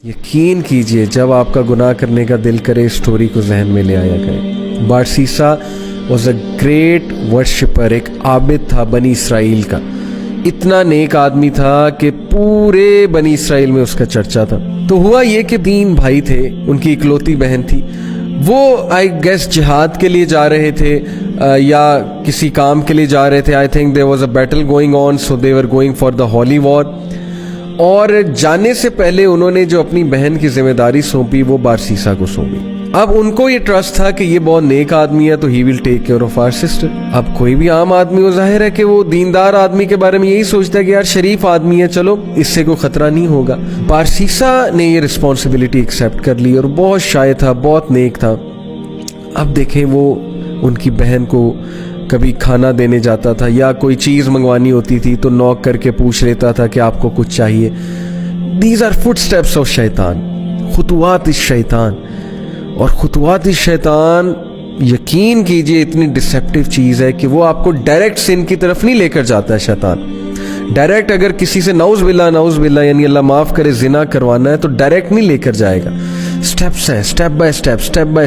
यकीन कीजिए जब आपका गुनाह करने का दिल करे स्टोरी को जहन में ले आया करें। बारसीसा वॉज अ ग्रेट वर्शिपर, एक आबिद था बनी इसराइल का। इतना नेक आदमी था कि पूरे बनी इसराइल में उसका चर्चा था। तो हुआ ये कि 3 भाई थे, उनकी इकलौती बहन थी। वो आई गेस जिहाद के लिए जा रहे थे या किसी काम के लिए जा रहे थे। I think there was a battle going on, so they were going for the holy war. और जाने से पहले उन्होंने जो अपनी बहन की जिम्मेदारी सौंपी वो बारसीसा को सौंपी। अब उनको ये ट्रस्ट था कि ये बहुत नेक आदमी है तो he will take care of our sister. अब कोई भी आम आदमी हो, जाहिर है कि वो दीनदार आदमी के बारे में यही सोचता है कि यार शरीफ आदमी है, चलो इससे कोई खतरा नहीं होगा। बारसीसा ने ये रिस्पॉन्सिबिलिटी एक्सेप्ट कर ली और बहुत शाय था, बहुत नेक था। अब देखें वो उनकी बहन को कभी खाना देने जाता था या कोई चीज़ मंगवानी होती थी तो नॉक करके पूछ लेता था कि आपको कुछ चाहिए। दीज आर फुटस्टेप्स ऑफ शैतान, खुतुवात इस शैतान। और खुतुवात इस शैतान यकीन कीजिए इतनी डिसेप्टिव चीज़ है कि वो आपको डायरेक्ट सिन की तरफ नहीं लेकर जाता है। शैतान डायरेक्ट अगर किसी से नाउज़ बिल्ला यानी अल्लाह माफ़ करे जिना करवाना है तो डायरेक्ट नहीं लेकर जाएगा। स्टेप्स हैं, स्टेप बाय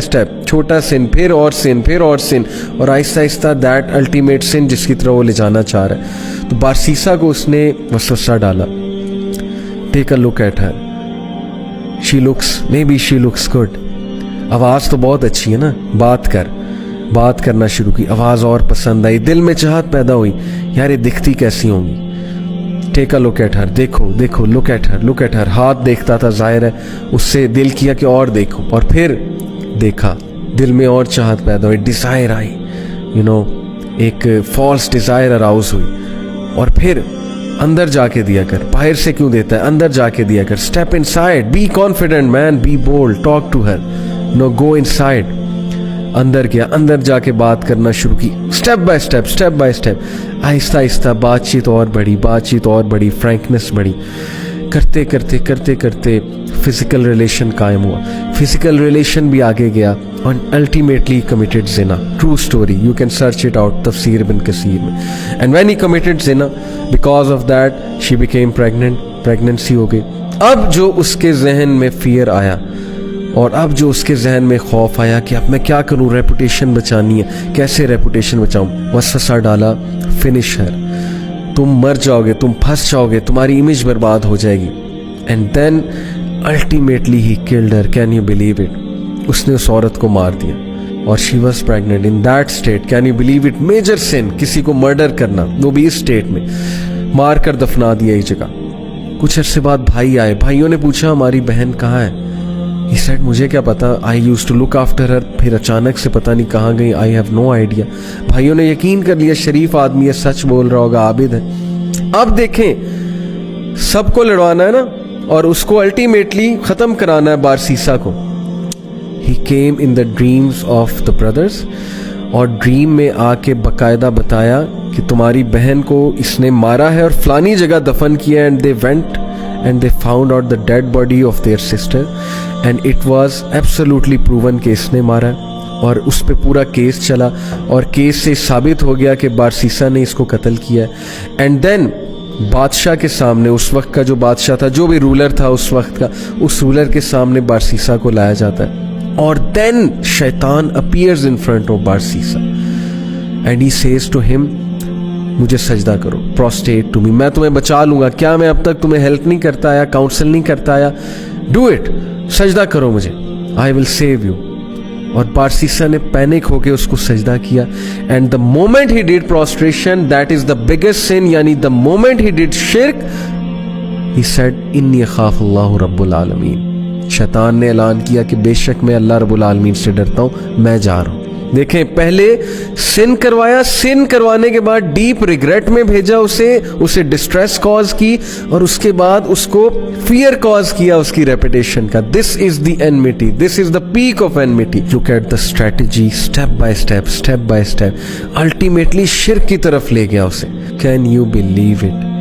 स्टेप, छोटा सिन, फिर और सिन, फिर और सिन, और आहिस्ता आहिस्ता दैट अल्टीमेट सिन जिसकी तरह वो ले जाना चाह रहा है। तो बारसीसा को उसने वसवसा डाला। Take a look at her, she looks good. आवाज़ तो बहुत अच्छी है ना, बात करना शुरू की। आवाज़ और पसंद आई, दिल में चाहत पैदा हुई, यार ये दिखती कैसी होंगी। Take a look at her, देखो लुक एट हर। हाथ देखता था, जाहिर है उससे दिल किया कि और देखो, और फिर देखा, दिल में और चाहत पैदा हुई, डिज़ायर आई, एक फॉल्स डिज़ायर अराउज हुई। और फिर अंदर जाके दिया कर, बाहर से क्यों देता है, अंदर जाके दिया कर। Step inside, be confident man, be bold, talk to her, go inside. अंदर गया, अंदर जाके बात करना शुरू की, step by step, Aahista Aahista बातचीत और बढ़ी, फ्रैंकनेस बढ़ी। करते करते फिजिकल रिलेशन कायम हुआ। फिजिकल रिलेशन भी आगे गया और ultimately committed Jinnah. True story, you can search it out तफसीर इब्न कसीर में। And when he committed Jinnah, because of that she became pregnant, pregnancy हो गई। अब जो उसके जहन में फियर आया और अब जो उसके जहन में खौफ आया कि अब मैं क्या करूं, रेपुटेशन बचानी है, कैसे रेपुटेशन बचाऊं। वसवसा डाला, फिनिश हर, तुम मर जाओगे, तुम फंस जाओगे, तुम्हारी इमेज बर्बाद हो जाएगी। And then ultimately he killed her, can you believe it. उसने उस औरत को मार दिया और she was pregnant in that state. Can you believe it, major sin, किसी को मर्डर करना, वो भी इस स्टेट में। मार कर दफना दिया इस जगह। कुछ अर्से बाद भाई आए, भाइयों ने पूछा हमारी बहन कहाँ है। He said, मुझे क्या पता, I used to look after her. फिर अचानक से पता नहीं कहाँ गई, आई हैव नो आइडिया। भाइयों ने यकीन कर लिया शरीफ आदमी है, सच बोल रहा होगा, आबिद है। अब देखें, सबको लड़वाना है ना, और उसको अल्टीमेटली खत्म कराना है बारसीसा को। He came in the dreams of the brothers, और ड्रीम में आके बकायदा बताया कि तुम्हारी बहन को इसने मारा है और फलानी जगह दफन किया। And they went and they found out the dead body of their sister and it was absolutely proven कि इसने मारा है। और उस पे पूरा केस चला और केस से साबित हो गया कि बारसीसा ने इसको कत्ल किया है। एंड देन बादशाह के सामने, उस वक्त का जो बादशाह था, जो भी रूलर था उस वक्त का, उस रूलर के सामने बारसीसा को लाया जाता है। और देन शैतान appears in front of Barsisa and he says to him, मुझे सजदा करो, प्रोस्टेट टू मी, मैं तुम्हें बचा लूंगा। क्या मैं अब तक तुम्हें हेल्प नहीं करता आया, काउंसिल नहीं करता आया? डू इट, सजदा करो मुझे, आई विल सेव यू। और बारसीसा ने पैनिक होके उसको सजदा किया। And the moment he did prostration, that is the biggest sin, यानी द मोमेंट ही डिड शिर्क, ही सेड इन्नी अखाफुल्लाह रब्बुल आलमीन। शैतान ने ऐलान किया कि बेशक मैं अल्लाह रब्बुल आलमीन से डरता हूं, मैं जा रहा हूं। देखें, पहले सिन करवाया, सिन करवाने के बाद डीप रिग्रेट में भेजा उसे डिस्ट्रेस कॉज की, और उसके बाद उसको फियर कॉज किया उसकी रेपुटेशन का। This is the enmity, this is the peak of enmity. Look at the strategy, step by step, ultimately शिर्क की तरफ ले गया उसे। Can you believe it?